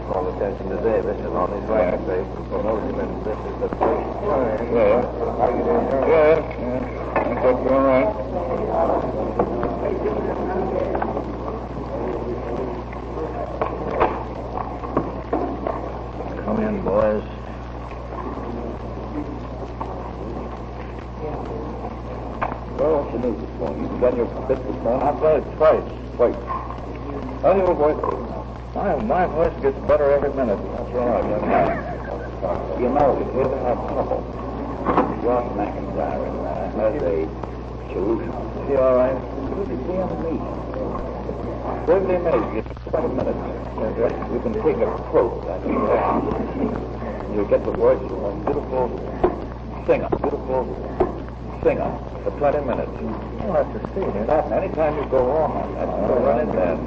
call attention to Davis and on his right face and promote him, and this is the first time. How you doing, sir? I think you're all right. Come in, boys. Well, what's the news this morning? You got your fit this morning? I've got it twice. How's your voice? My voice gets better every minute. That's right. You know, if you ever have trouble, Josh McIntyre has a solution. Is he all right? Every damn minute, just 20 minutes. You can take a throat, you get the voice of a beautiful singer for 20 minutes. I'll have to see it. Anytime you go wrong on that, you go right in there.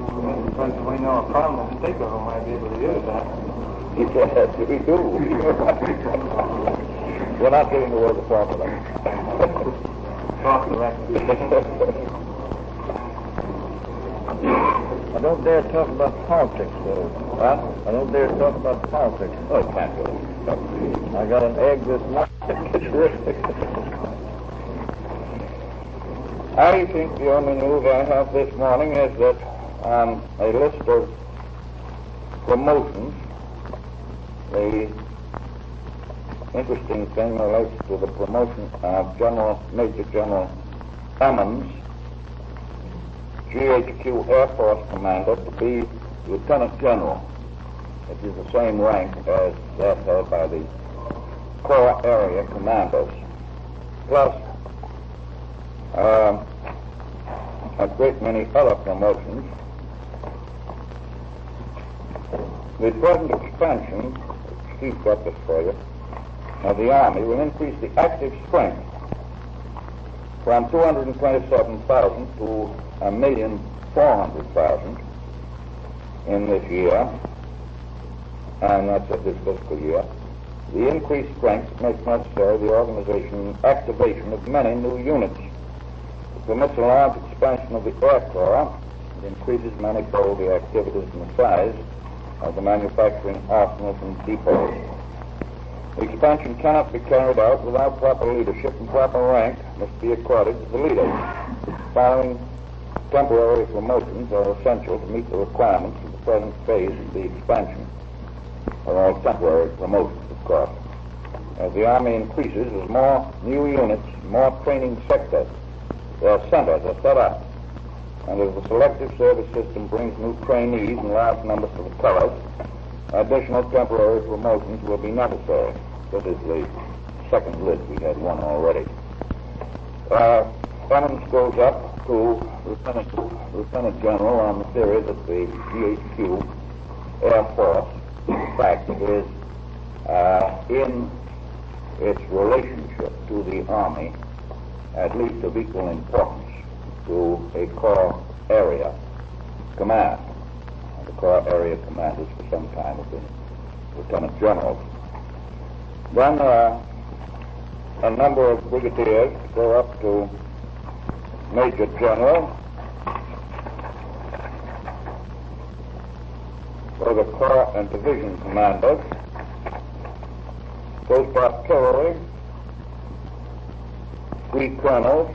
We know a problem with Sticker might be able to use that. Yes, we do. We're not giving away the formula. Talk directly. I don't dare talk about politics, though. What? I don't dare talk about politics. Oh, you can't do it. I got an egg this morning. I think the only news I have this morning is that on a list of promotions, the interesting thing relates to the promotion of Major General Emmons, GHQ Air Force Commander, to be Lieutenant General, which is the same rank as that held by the Corps Area Commanders, plus a great many other promotions. The present expansion, Steve got this for you, of the Army will increase the active strength from 227,000 to 1,400,000 in this year, and that's of this fiscal year. The increased strength makes necessary the organization and activation of many new units. It permits a large expansion of the Air Corps. It increases manifold the activities and the size of the manufacturing arsenals and depots. The expansion cannot be carried out without proper leadership, and proper rank must be accorded to the leaders. Following temporary promotions are essential to meet the requirements of the present phase of the expansion. They're all temporary promotions, of course. As the Army increases, there's more new units, more training sectors. Their centers are set up. And as the selective service system brings new trainees in large numbers to the colors, additional temporary promotions will be necessary. This is the second list. We had one already. Emmons goes up to Lieutenant General on the theory that the GHQ Air Force, in fact, is in its relationship to the Army at least of equal importance to a Corps Area Command. The Corps Area Commanders for some time have been Lieutenant Generals. Then a number of brigadiers go up to Major General. For the Corps and Division Commanders, Coast Artillery, 3 colonels,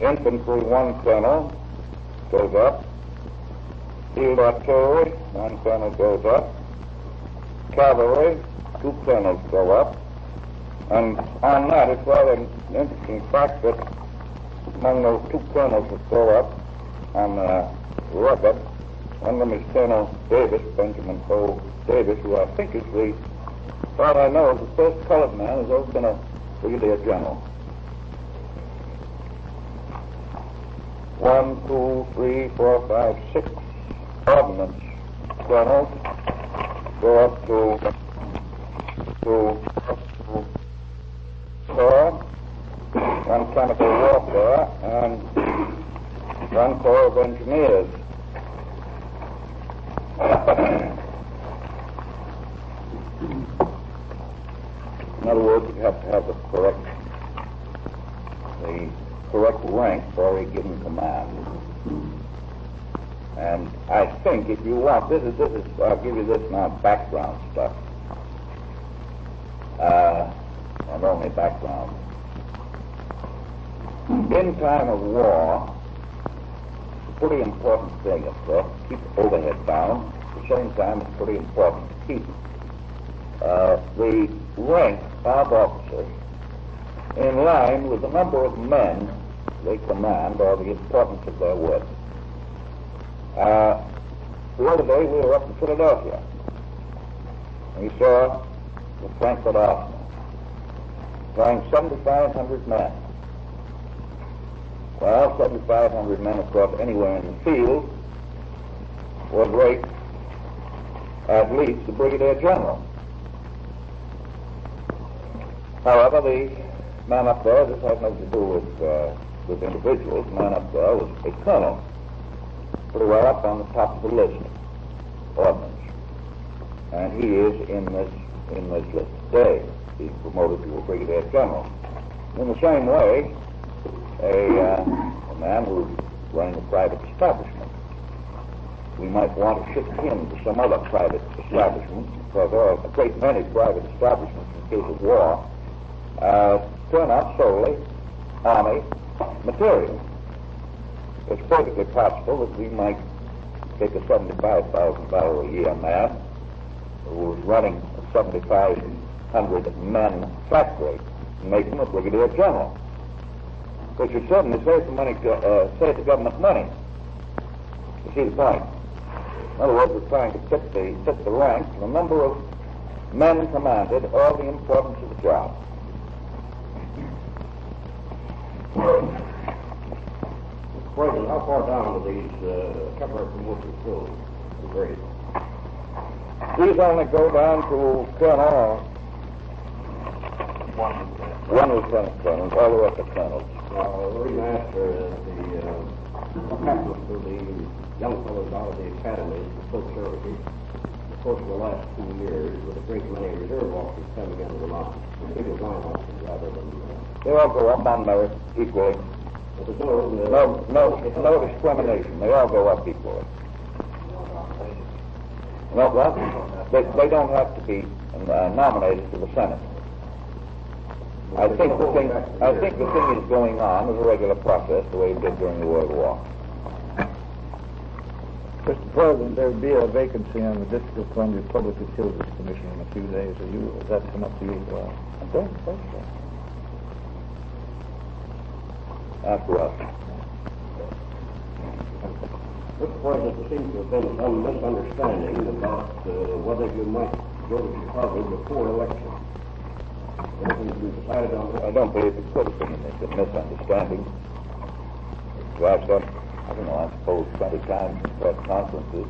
Infantry 1 colonel goes up, Field Artillery 1 colonel goes up, Cavalry 2 colonels go up, and on that it's rather an interesting fact that among those 2 colonels that go up on the record, one of them is Colonel Davis, Benjamin O. Davis, who I think is the, as far as I know, is the first colored man who's ever been a brigadier general. 1, 2, 3, 4, 5, 6 ordnance colonels go up to Corps, 1 chemical warfare, and 1 Corps of engineers. In other words, you have to have the correct rank for a given command. And I think if you want, I'll give you this now, background stuff. And only background. In time of war, it's a pretty important thing, of course, to keep overhead down. At the same time, it's pretty important to keep the rank of officers in line with the number of men they command or the importance of their work. The other day we were up in Philadelphia. We saw the Frankfurt Arsenal flying 7,500 men. Well, 7,500 men, of course, anywhere in the field would rate at least the brigadier general. However, the man up there, this has nothing to do with individuals, the man up there was a colonel, pretty well up on the top of the list, ordnance. And he is in this list today. He's promoted to a brigadier general. In the same way, a man who's running a private establishment, we might want to shift him to some other private establishment, because there are a great many private establishments in case of war, turn out solely Army material. It's perfectly possible that we might take a $75,000 a year man who is running a 7,500 men factory and make him a brigadier general, which would certainly save the government money. You see the point? In other words, we're trying to fit the rank, the number of men commanded, or the importance of the job. President, how far down do these temporary promotions go in grade? These only go down to colonel. One lieutenant colonel, all the rest are colonels. The reason I asked what happens to the young fellows out of the academies and civil services, of course, in the last 2 years, with a great many reserve officers coming into the line, civil line officers rather than... They all go up on merit equally. But there's no discrimination. They all go up equally. No, well, they don't have to be nominated to the Senate. I think the thing is going on as a regular process, the way it did during the World War. Mr. President, there would be a vacancy on the District of Columbia Public Utilities Commission in a few days. Has that come up to you? I don't think so. After us. Mr. President, there seems to have been some misunderstanding about whether you might go to Chicago before election. Anything been decided on that? I don't believe it could have been a misunderstanding. I've done, I don't know, I suppose 20 times in press conferences.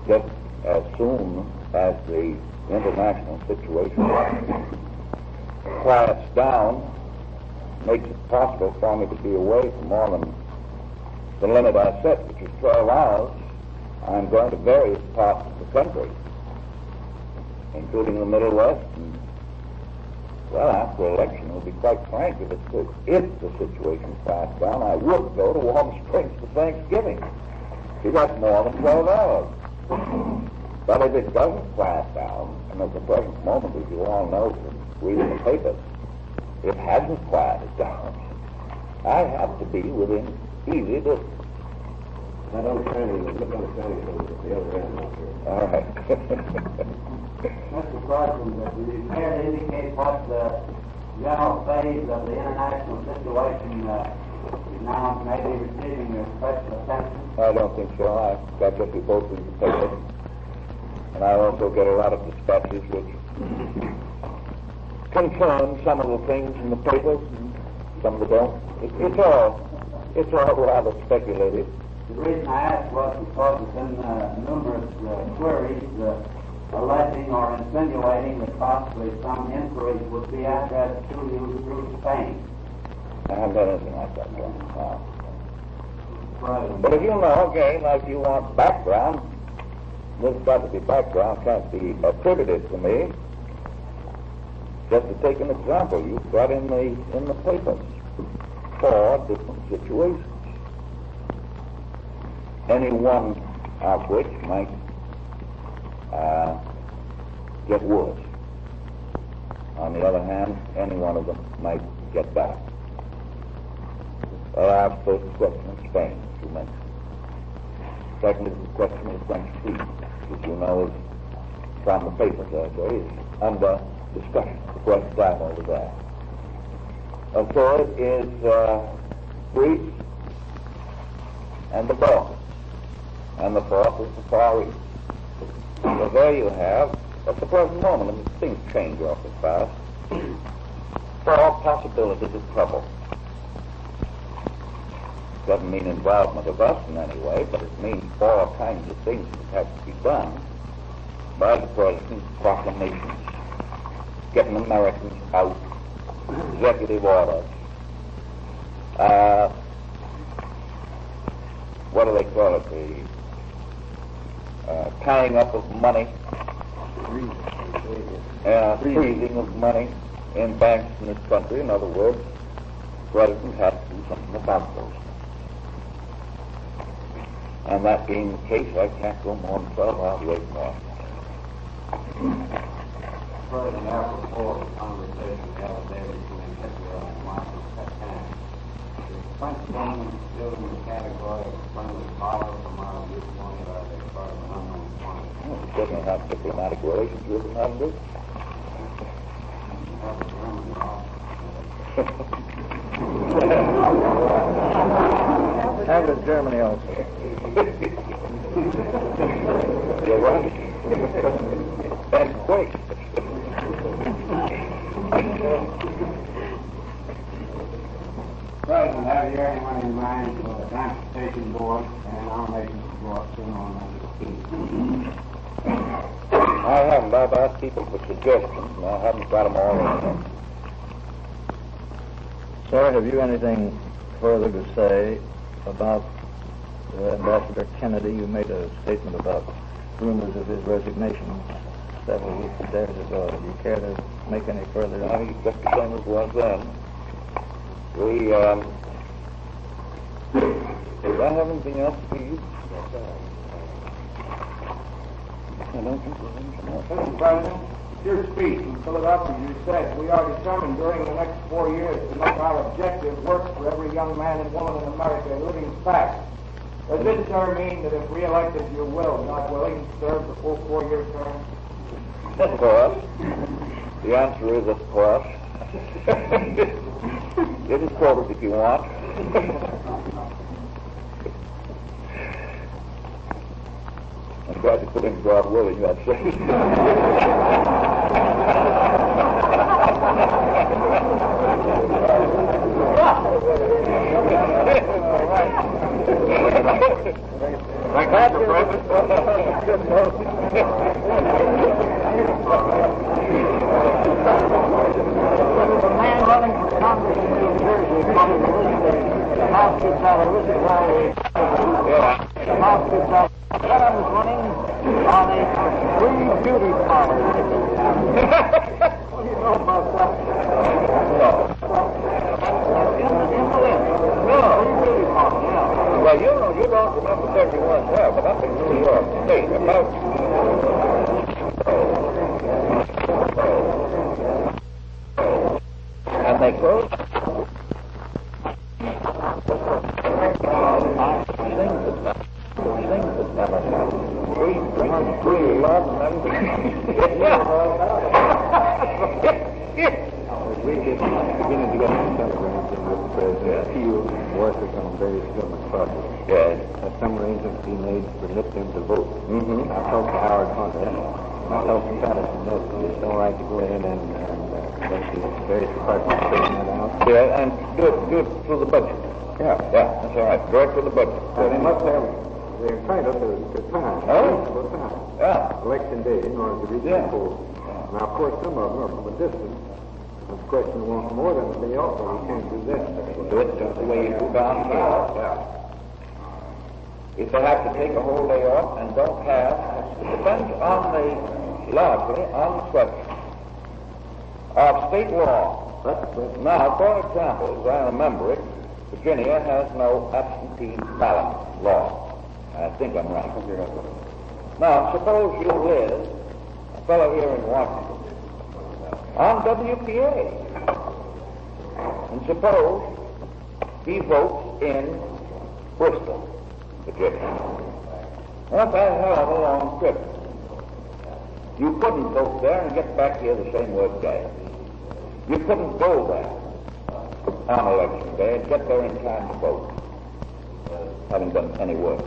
Just as soon as the international situation quiets down, makes it possible for me to be away for more than the limit I set, which is 12 hours, I'm going to various parts of the country, including the Middle West. And, well, after election, to be quite frank, if the situation quiets down, I would go to Warm Springs for Thanksgiving. You got more than 12 hours. But if it doesn't quiet down, and at the present moment, as you all know from reading the papers, it hasn't quieted down, I have to be within easy distance. That understanding is misunderstanding at the other end, not here. All right. Mr. President, do you care to indicate what the general phase of the international situation is now maybe receiving your special attention? I don't think so. I've got what we both read the paper. And I also get a lot of dispatches which confirm some of the things in the papers and some of them don't. It's all rather speculative. The reason I asked was because it's in numerous queries alleging or insinuating that possibly some inquiries would be addressed to you through Spain. I haven't done anything like that yet. President. But if you know, again, like you want background, this got to be background, can't be attributed to me. Just to take an example, you've got in the papers 4 different situations. any one of which might get worse. On the other hand, any one of them might get better. I've first the question of Spain, as you mentioned. Second is the question of French peace, which you know is from the papers that day, is under discussion. The question time over there. And third is Greece and the Balkans. And the fourth is the Far East. So there you have, at the present moment, and things change awfully fast, four possibilities of trouble. Doesn't mean involvement of us in any way, but it means four kinds of things that have to be done by the President's proclamations, getting Americans out, executive orders, what do they call it, the tying up of money, freezing of money in banks in this country. In other words, the President has to do something about those. And that being the case, I can't go more than 12 hours away from Washington. President, apropos the conversation the other day between Hitler and Marshal Petain, is French government still in the category of friendly power from our viewpoint, or are they part of an unknown quantity? Well, we certainly have diplomatic relations with them, haven't we? Have the Germans off. How does Germany also? You're right. That's quick. President, have you anyone in mind for the Transportation Board and our nation's board soon on I haven't. I've asked people for suggestions, and I haven't got them all in. Sir, have you anything further to say about Ambassador Kennedy? You made a statement about rumors of his resignation several weeks or days ago. Do you care to make any further? He's just the same as was then. Do I have anything else for you? I don't think there's anything else. Mr. President, your speech in Philadelphia, you said, we are determined during the next 4 years to make our objective work for every young man and woman in America a living fact. Does this, sir, mean that if re-elected you will, not willing to serve the full 4-year term? Of course. The answer is of course. You can quote it if you want. I'm glad you put in God willing, that's it. Thank you, Mr. President. The man running for Congress in New Jersey, the House gets out of Roosevelt. The House gets out. That was running on a free beauty parlor. What do you know about that? In the list. Free beauty parlor, yeah. Well, you know, you don't remember 31 well, but up in New York State, about... And they closed... Free love and everything. We get beginning to get some arrangements with the field workers on various government projects. Yes. Some arrangements be made to permit them to vote. Mm-hmm. I talked to Howard Hunter. I talked to Patterson. It's all right to go ahead and let the various departments straighten that out. Yeah, and do it through the budget. Yeah, that's all right. Do it through the budget. They must have, they're entitled to time. Oh? Time. Yeah. Election day in order to reach the polls. Now, of course, some of them are from a distance. The question wants more than a day off, but we can't do that. Do it just the way you do down here. Yeah. If they have to take a whole day off and don't have, it depends largely on the question of state law. Now, for example, as I remember it, Virginia has no absentee ballot law. I think I'm right. Now, suppose you live, a fellow here in Washington, on WPA. And suppose he votes in Bristol, Virginia. That's a hell of a long trip. You couldn't vote there and get back here the same workday. You couldn't go there on election day and get there in time to vote, having done any work.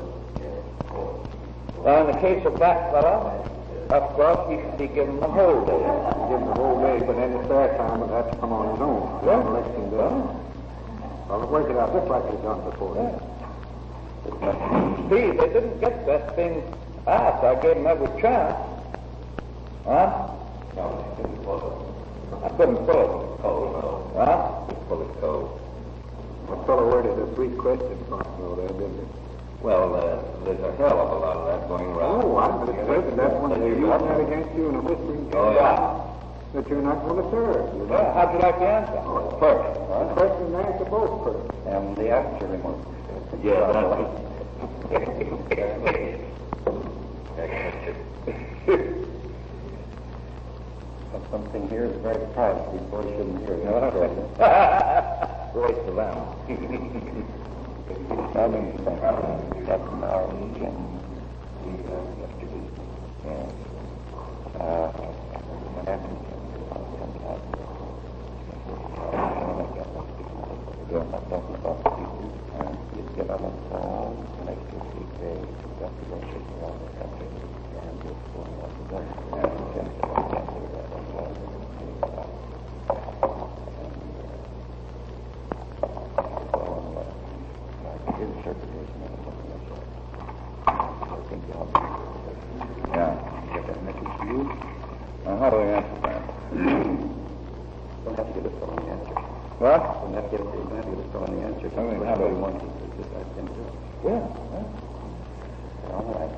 Now, in the case of that fellow, of course, he should be given the whole day. Give him the whole day, but then it's their time, and that's come on his own. Yeah. Election day. Well, work it out just like they've done before. Yeah. See, they didn't get that thing asked. I gave them every chance. Huh? No, they couldn't pull it. I couldn't pull it. Oh, Huh? no. Pull it cold. That fellow worded the three questions from there, didn't he? Well, there's a hell of a lot of that going around. Oh, I'm going to say that's one they're using that against you in a whispering Oh, yeah. that you're not going to serve. Well, how'd you like the answer? Perfect. The question and answer both perfect. And the answer remote. Yeah, Something here is very private before you shouldn't hear it. Right to them. That's an hour each and yesterday. What happened? You're not talking about people, and you get on the phone, make your feet day, investigation around the country, and you're going on the gun. How do I answer that? Don't have to give us all the answer. What? Don't have to give us all the answer. I mean, how do you want to just ask them to? Yeah. All right.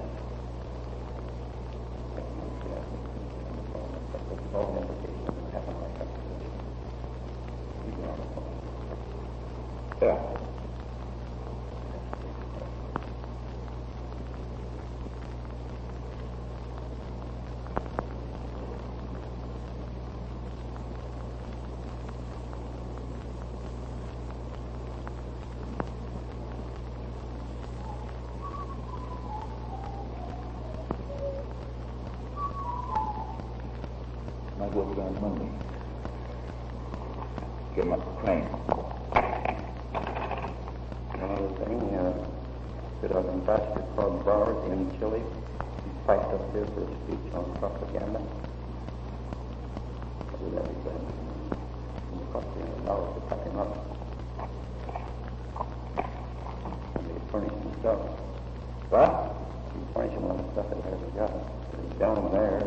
All implications happen like that. Yeah. Might go down Monday. Get him up the train. Another thing, that our ambassador Claude Bowers in Chile, he spiked up here for a speech on propaganda. I'll do that again. It cost me $1 to pack him up. And they furnished him stuff. What? He furnished him all the stuff that he hasn't got. He's down there.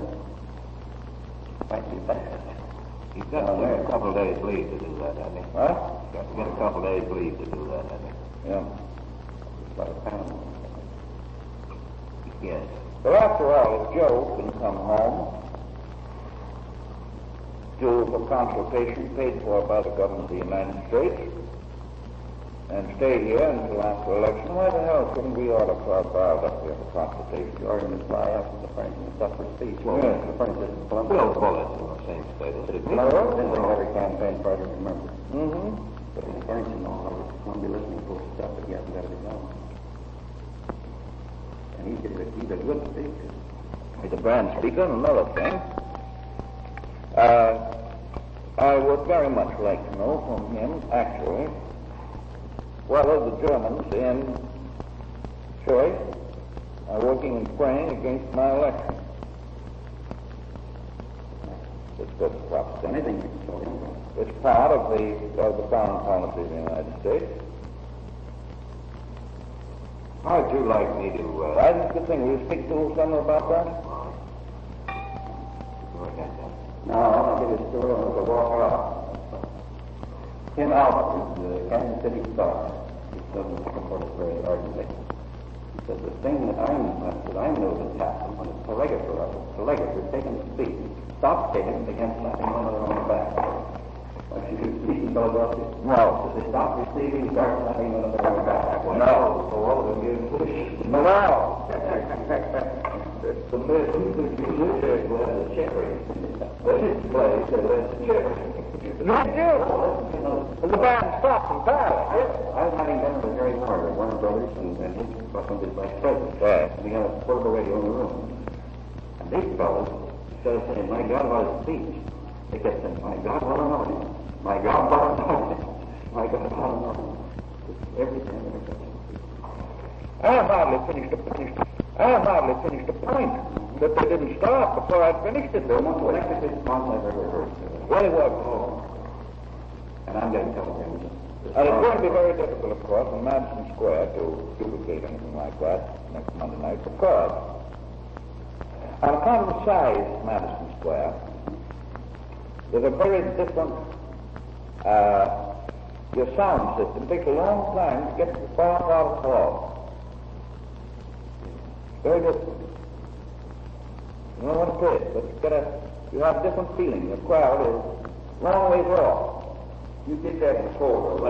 Might be bad. He's got to get a couple of days leave to do that, hasn't he? What? Got to get a couple of days leave to do that, hasn't Yeah. It's about a pound. he? Yes. But after all, if Joe can come home, do the consultation paid for by the government of the United States, and stay here until after election, why the hell couldn't we order Claude Bowers up here for consultation? The organ is fly up to the French and suffer speech. Yeah. The French is Columbia. We'll pull it in the same status. It'd be Well, didn't know every campaign project, remember. Mm-hmm. But he's French and all over Columbia listening to stuff that he hasn't got his own. And he's a good speaker. He's a grand speaker, and another thing. I would very much like to know from him, actually, whether the Germans in Chile are working and praying against my election. It's good proposition. Anything you can tell him. It's part of the foreign policy of the United States. How'd you like me to, I think the thing, will you speak to someone about that? go ahead then. Now, I'll give you a story on the walk out. Tim Albert, the Kansas City Star, he doesn't support us very ardently. He said, the thing that I know that's happened when a telegrapher taking a speech, stops taking it against slapping one another on the back. Like you could see in Philadelphia? No. If they stop receiving, start sending them their way back. No. So all of them get pushed. No. The music was a cherry. The hit place was a cherry. Not you. The band stopped entirely. I was having dinner with Harry Warner Brothers, and his husband is vice president. Right. And we had a portable radio in the room. And these fellas, instead of saying, my God, what a speech, they kept saying, my God, what an audience. My God, what an audience. My God, what an audience. Everything. I hardly finished the point that they didn't stop before I'd finished it. They're the most electric response I've ever heard. Well, it was. And I'm getting telegrams. And it's going to be very difficult, of course, in Madison Square to duplicate anything like that next Monday night, because on account of the size of Madison Square, there's a very different, your sound system takes a long time to get to the far part of the hall. Very different. You know what it is, but you have a different feeling. The crowd is long ways off. You did that before. I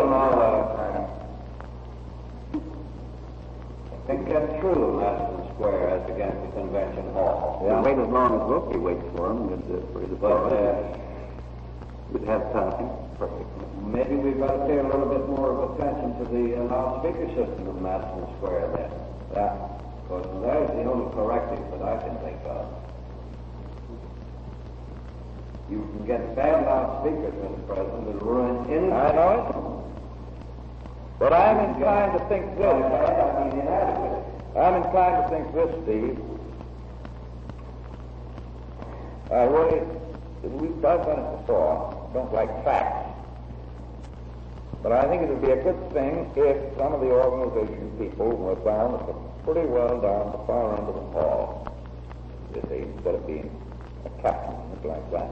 think that's true, Madison Square as against the convention hall. Yeah. Wait as long as Wilkie waits for him, we'd have time. Maybe we've got to pay a little bit more of attention to the loudspeaker system of Madison Square then. Yeah. Because there's the only corrective that I can think of. You can get bad loudspeakers, Mr. President, that'll ruin any... I know it. But I'm inclined to think this. I'm inclined to think this, Steve. I've done it before. Don't like facts. But I think it would be a good thing if some of the organization people were down at the pretty well down the far end of the hall. You see, instead of being a captain, like that.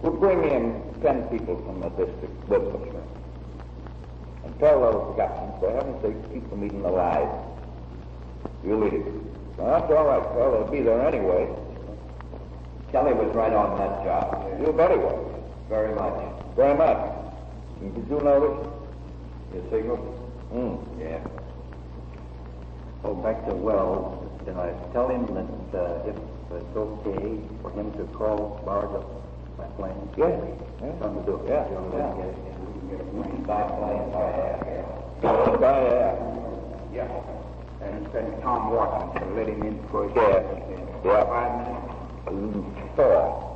Would bring in 10 people from the district with them and tell those captains, for heaven's sake, keep the meeting alive. You lead it. Well, that's all right, well, they'll be there anyway. Kelly was right on that job. You bet he was. Very much. Very much. And did you notice? Your signal? Yeah. Oh, back to Wells. Did I tell him that if it's okay for him to call barge up my plane? Yeah. Come to do it. Yeah. By air. Yeah. And send Tom Washington to let him in for his 5 minutes. 4.